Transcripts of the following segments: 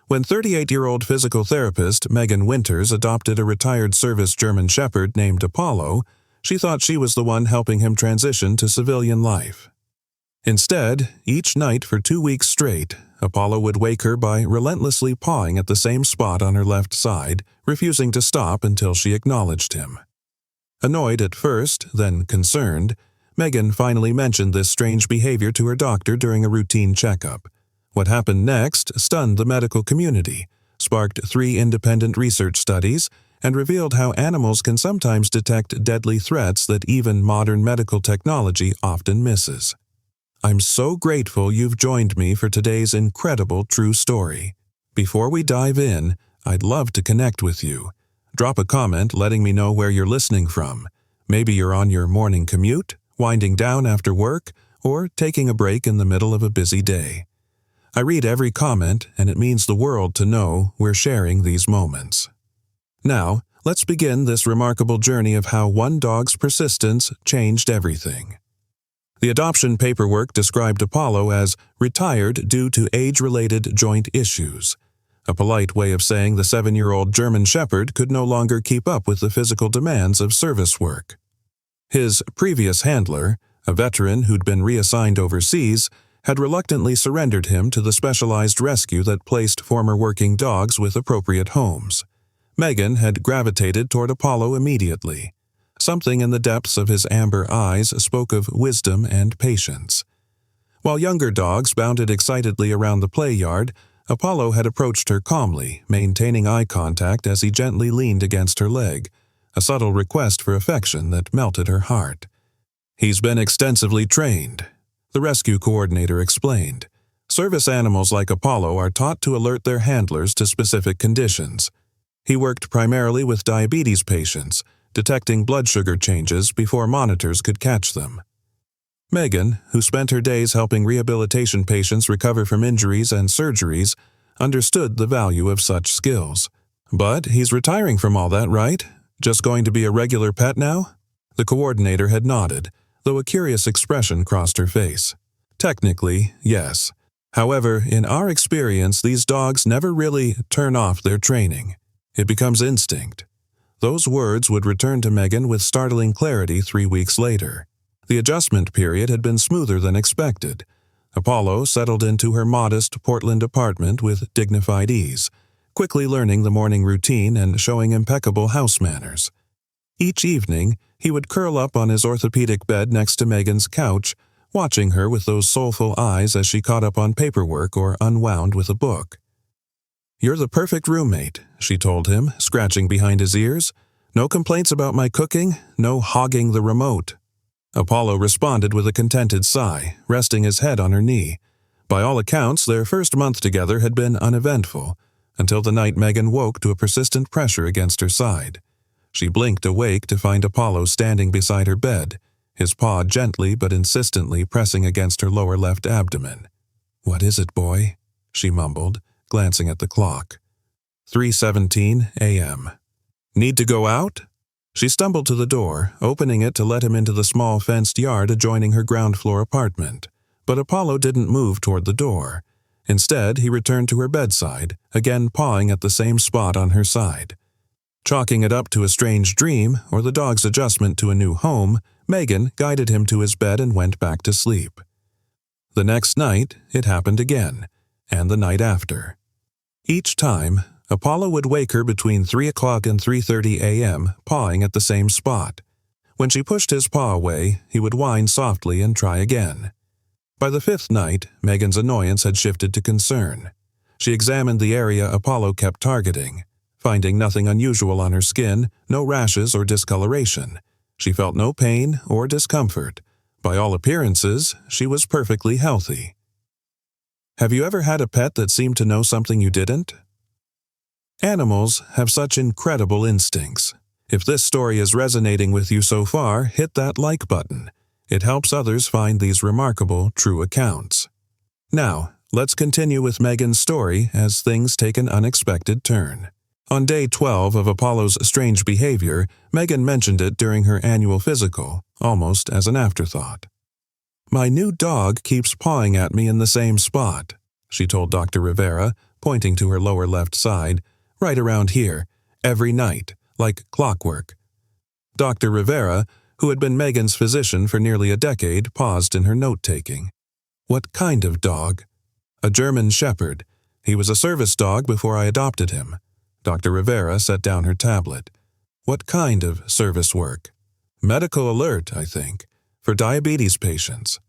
When 38-year-old physical therapist Megan Winters adopted a retired service German Shepherd named Apollo, she thought she was the one helping him transition to civilian life. Instead, each night for 2 weeks straight, Apollo would wake her by relentlessly pawing at the same spot on her left side, refusing to stop until she acknowledged him. Annoyed at first, then concerned, Megan finally mentioned this strange behavior to her doctor during a routine checkup. What happened next stunned the medical community, sparked 3 independent research studies, and revealed how animals can sometimes detect deadly threats that even modern medical technology often misses. I'm so grateful you've joined me for today's incredible true story. Before we dive in, I'd love to connect with you. Drop a comment letting me know where you're listening from. Maybe you're on your morning commute, winding down after work, or taking a break in the middle of a busy day. I read every comment, and it means the world to know we're sharing these moments. Now, let's begin this remarkable journey of how one dog's persistence changed everything. The adoption paperwork described Apollo as retired due to age-related joint issues, a polite way of saying the 7-year-old German Shepherd could no longer keep up with the physical demands of service work. His previous handler, a veteran who'd been reassigned overseas, had reluctantly surrendered him to the specialized rescue that placed former working dogs with appropriate homes. Megan had gravitated toward Apollo immediately. Something in the depths of his amber eyes spoke of wisdom and patience. While younger dogs bounded excitedly around the play yard, Apollo had approached her calmly, maintaining eye contact as he gently leaned against her leg, a subtle request for affection that melted her heart. "He's been extensively trained," the rescue coordinator explained. "Service animals like Apollo are taught to alert their handlers to specific conditions. He worked primarily with diabetes patients, detecting blood sugar changes before monitors could catch them." Megan, who spent her days helping rehabilitation patients recover from injuries and surgeries, understood the value of such skills. "But he's retiring from all that, right? Just going to be a regular pet now?" The coordinator had nodded, though a curious expression crossed her face. "Technically, yes. However, in our experience, these dogs never really turn off their training. It becomes instinct." Those words would return to Megan with startling clarity 3 weeks later. The adjustment period had been smoother than expected. Apollo settled into her modest Portland apartment with dignified ease, quickly learning the morning routine and showing impeccable house manners. Each evening, he would curl up on his orthopedic bed next to Megan's couch, watching her with those soulful eyes as she caught up on paperwork or unwound with a book. "You're the perfect roommate," she told him, scratching behind his ears. "No complaints about my cooking, no hogging the remote." Apollo responded with a contented sigh, resting his head on her knee. By all accounts, their first month together had been uneventful, until the night Megan woke to a persistent pressure against her side. She blinked awake to find Apollo standing beside her bed, his paw gently but insistently pressing against her lower left abdomen. "What is it, boy?" she mumbled, glancing at the clock. 3:17 a.m. "Need to go out?" She stumbled to the door, opening it to let him into the small fenced yard adjoining her ground-floor apartment. But Apollo didn't move toward the door. Instead, he returned to her bedside, again pawing at the same spot on her side. Chalking it up to a strange dream, or the dog's adjustment to a new home, Megan guided him to his bed and went back to sleep. The next night, it happened again, and the night after. Each time, Apollo would wake her between 3 o'clock and 3:30 a.m., pawing at the same spot. When she pushed his paw away, he would whine softly and try again. By the 5th night, Megan's annoyance had shifted to concern. She examined the area Apollo kept targeting. Finding nothing unusual on her skin, no rashes or discoloration. She felt no pain or discomfort. By all appearances, she was perfectly healthy. Have you ever had a pet that seemed to know something you didn't? Animals have such incredible instincts. If this story is resonating with you so far, hit that like button. It helps others find these remarkable, true accounts. Now, let's continue with Megan's story as things take an unexpected turn. On day 12 of Apollo's strange behavior, Megan mentioned it during her annual physical, almost as an afterthought. "My new dog keeps pawing at me in the same spot," she told Dr. Rivera, pointing to her lower left side, right around here, every night, like clockwork. Dr. Rivera, who had been Megan's physician for nearly a decade, paused in her note-taking. What kind of dog? A German Shepherd. He was a service dog before I adopted him. Dr. Rivera set down her tablet. What kind of service work? Medical alert, I think, for diabetes patients.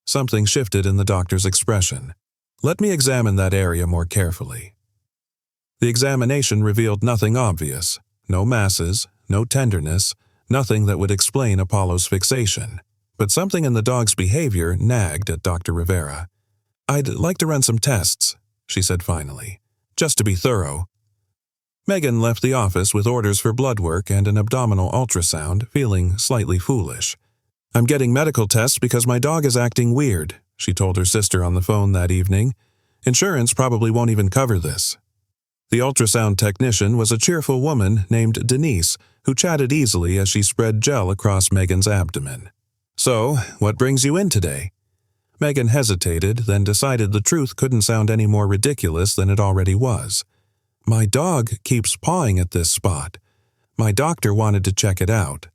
Something shifted in the doctor's expression. Let me examine that area more carefully. The examination revealed nothing obvious. No masses, no tenderness, nothing that would explain Apollo's fixation. But something in the dog's behavior nagged at Dr. Rivera. I'd like to run some tests, she said finally, just to be thorough. Megan left the office with orders for blood work and an abdominal ultrasound, feeling slightly foolish. I'm getting medical tests because my dog is acting weird, she told her sister on the phone that evening. Insurance probably won't even cover this. The ultrasound technician was a cheerful woman named Denise, who chatted easily as she spread gel across Megan's abdomen. So, what brings you in today? Megan hesitated, then decided the truth couldn't sound any more ridiculous than it already was. My dog keeps pawing at this spot. My doctor wanted to check it out.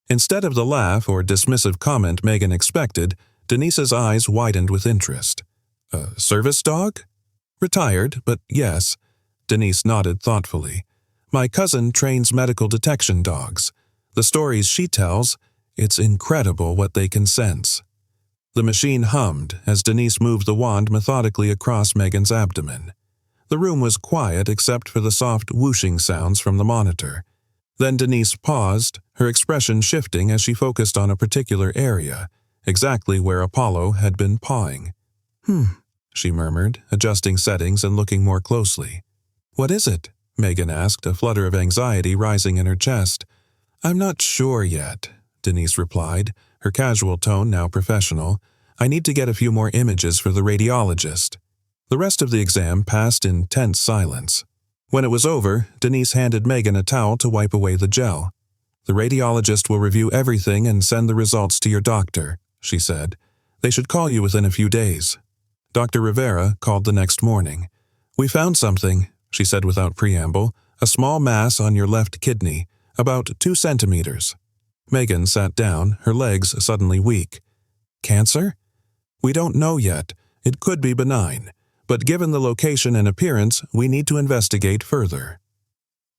Instead of the laugh or dismissive comment Megan expected, Denise's eyes widened with interest. A service dog? Retired, but yes. Denise nodded thoughtfully. My cousin trains medical detection dogs. The stories she tells, it's incredible what they can sense. The machine hummed as Denise moved the wand methodically across Megan's abdomen. The room was quiet except for the soft whooshing sounds from the monitor. Then Denise paused, her expression shifting as she focused on a particular area, exactly where Apollo had been pawing. She murmured, adjusting settings and looking more closely. What is it? Megan asked, a flutter of anxiety rising in her chest. I'm not sure yet, Denise replied, her casual tone now professional. I need to get a few more images for the radiologist. The rest of the exam passed in tense silence. When it was over, Denise handed Megan a towel to wipe away the gel. The radiologist will review everything and send the results to your doctor, she said. They should call you within a few days. Dr. Rivera called the next morning. We found something, she said without preamble, a small mass on your left kidney, about 2 centimeters. Megan sat down, her legs suddenly weak. Cancer? We don't know yet. It could be benign, but given the location and appearance, we need to investigate further.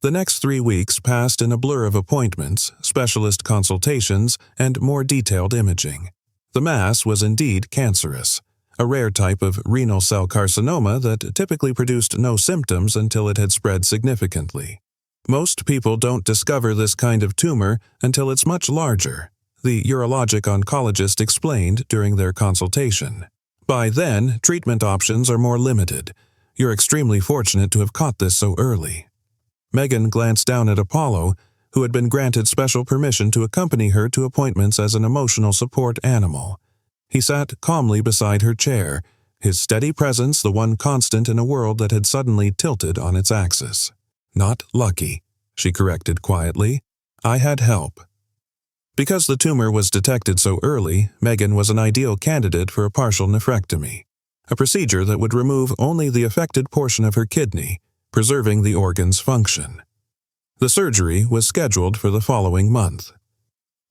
The next 3 weeks passed in a blur of appointments, specialist consultations, and more detailed imaging. The mass was indeed cancerous, a rare type of renal cell carcinoma that typically produced no symptoms until it had spread significantly. Most people don't discover this kind of tumor until it's much larger, the urologic oncologist explained during their consultation. By then, treatment options are more limited. You're extremely fortunate to have caught this so early. Megan glanced down at Apollo, who had been granted special permission to accompany her to appointments as an emotional support animal. He sat calmly beside her chair, his steady presence the one constant in a world that had suddenly tilted on its axis. Not lucky, she corrected quietly. I had help. Because the tumor was detected so early, Megan was an ideal candidate for a partial nephrectomy, a procedure that would remove only the affected portion of her kidney, preserving the organ's function. The surgery was scheduled for the following month.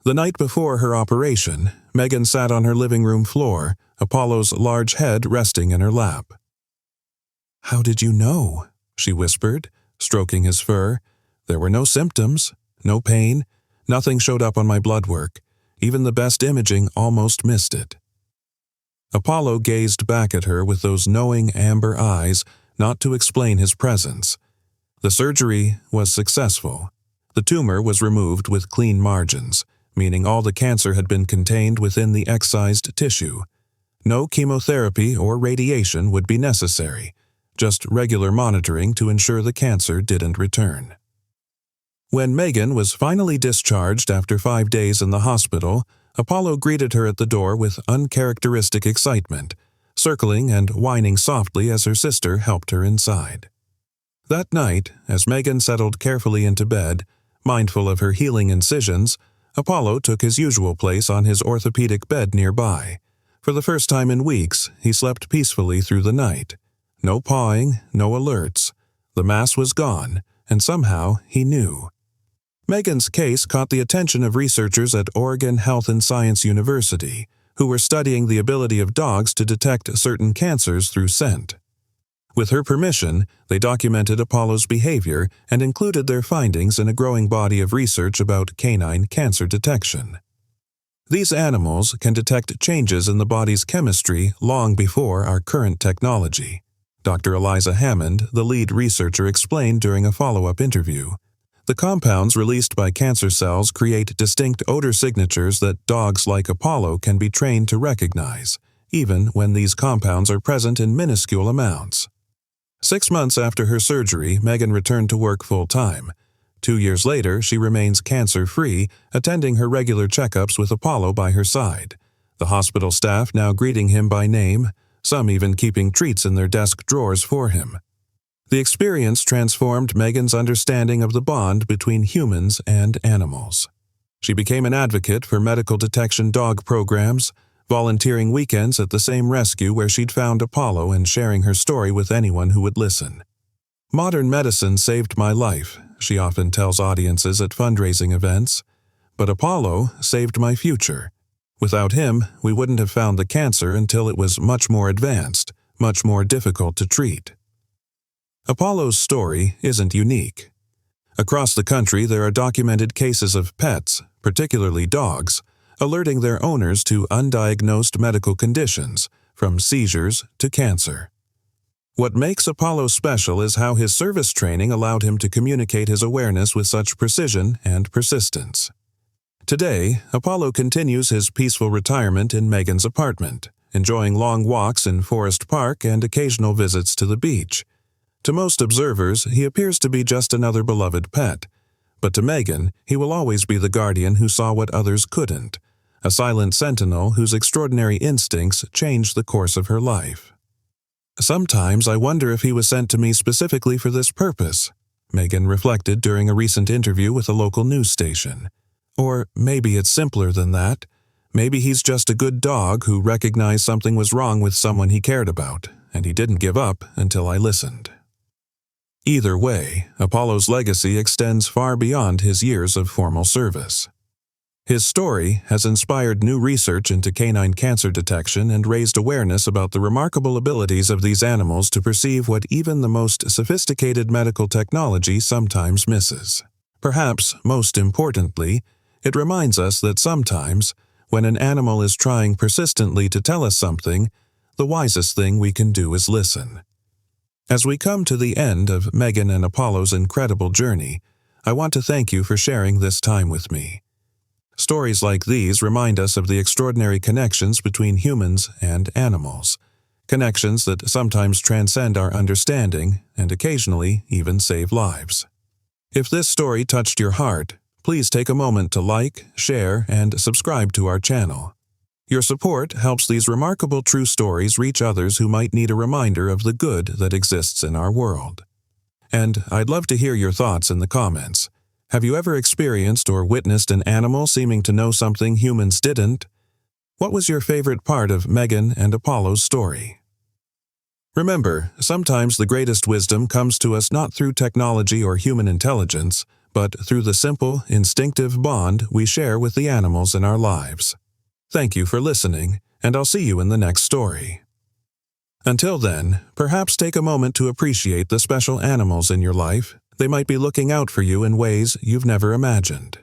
The night before her operation, Megan sat on her living room floor, Apollo's large head resting in her lap. How did you know? She whispered, stroking his fur. There were no symptoms, no pain, nothing showed up on my blood work. Even the best imaging almost missed it. Apollo gazed back at her with those knowing amber eyes, not to explain his presence. The surgery was successful. The tumor was removed with clean margins, meaning all the cancer had been contained within the excised tissue. No chemotherapy or radiation would be necessary, just regular monitoring to ensure the cancer didn't return. When Megan was finally discharged after 5 days in the hospital, Apollo greeted her at the door with uncharacteristic excitement, circling and whining softly as her sister helped her inside. That night, as Megan settled carefully into bed, mindful of her healing incisions, Apollo took his usual place on his orthopedic bed nearby. For the first time in weeks, he slept peacefully through the night. No pawing, no alerts. The mass was gone, and somehow he knew. Megan's case caught the attention of researchers at Oregon Health and Science University, who were studying the ability of dogs to detect certain cancers through scent. With her permission, they documented Apollo's behavior and included their findings in a growing body of research about canine cancer detection. These animals can detect changes in the body's chemistry long before our current technology. Dr. Eliza Hammond, the lead researcher, explained during a follow-up interview. The compounds released by cancer cells create distinct odor signatures that dogs like Apollo can be trained to recognize, even when these compounds are present in minuscule amounts. 6 months after her surgery, Megan returned to work full-time. 2 years later, she remains cancer-free, attending her regular checkups with Apollo by her side. The hospital staff now greeting him by name, some even keeping treats in their desk drawers for him. The experience transformed Megan's understanding of the bond between humans and animals. She became an advocate for medical detection dog programs, volunteering weekends at the same rescue where she'd found Apollo and sharing her story with anyone who would listen. "Modern medicine saved my life," she often tells audiences at fundraising events, "but Apollo saved my future. Without him, we wouldn't have found the cancer until it was much more advanced, much more difficult to treat." Apollo's story isn't unique. Across the country, there are documented cases of pets, particularly dogs, alerting their owners to undiagnosed medical conditions, from seizures to cancer. What makes Apollo special is how his service training allowed him to communicate his awareness with such precision and persistence. Today, Apollo continues his peaceful retirement in Megan's apartment, enjoying long walks in Forest Park and occasional visits to the beach. To most observers, he appears to be just another beloved pet, but to Megan, he will always be the guardian who saw what others couldn't, a silent sentinel whose extraordinary instincts changed the course of her life. "Sometimes I wonder if he was sent to me specifically for this purpose," Megan reflected during a recent interview with a local news station. "Or maybe it's simpler than that. Maybe he's just a good dog who recognized something was wrong with someone he cared about, and he didn't give up until I listened." Either way, Apollo's legacy extends far beyond his years of formal service. His story has inspired new research into canine cancer detection and raised awareness about the remarkable abilities of these animals to perceive what even the most sophisticated medical technology sometimes misses. Perhaps most importantly, it reminds us that sometimes, when an animal is trying persistently to tell us something, the wisest thing we can do is listen. As we come to the end of Megan and Apollo's incredible journey, I want to thank you for sharing this time with me. Stories like these remind us of the extraordinary connections between humans and animals, connections that sometimes transcend our understanding and occasionally even save lives. If this story touched your heart, please take a moment to like, share, and subscribe to our channel. Your support helps these remarkable true stories reach others who might need a reminder of the good that exists in our world. And I'd love to hear your thoughts in the comments. Have you ever experienced or witnessed an animal seeming to know something humans didn't? What was your favorite part of Megan and Apollo's story? Remember, sometimes the greatest wisdom comes to us not through technology or human intelligence, but through the simple, instinctive bond we share with the animals in our lives. Thank you for listening, and I'll see you in the next story. Until then, perhaps take a moment to appreciate the special animals in your life. They might be looking out for you in ways you've never imagined.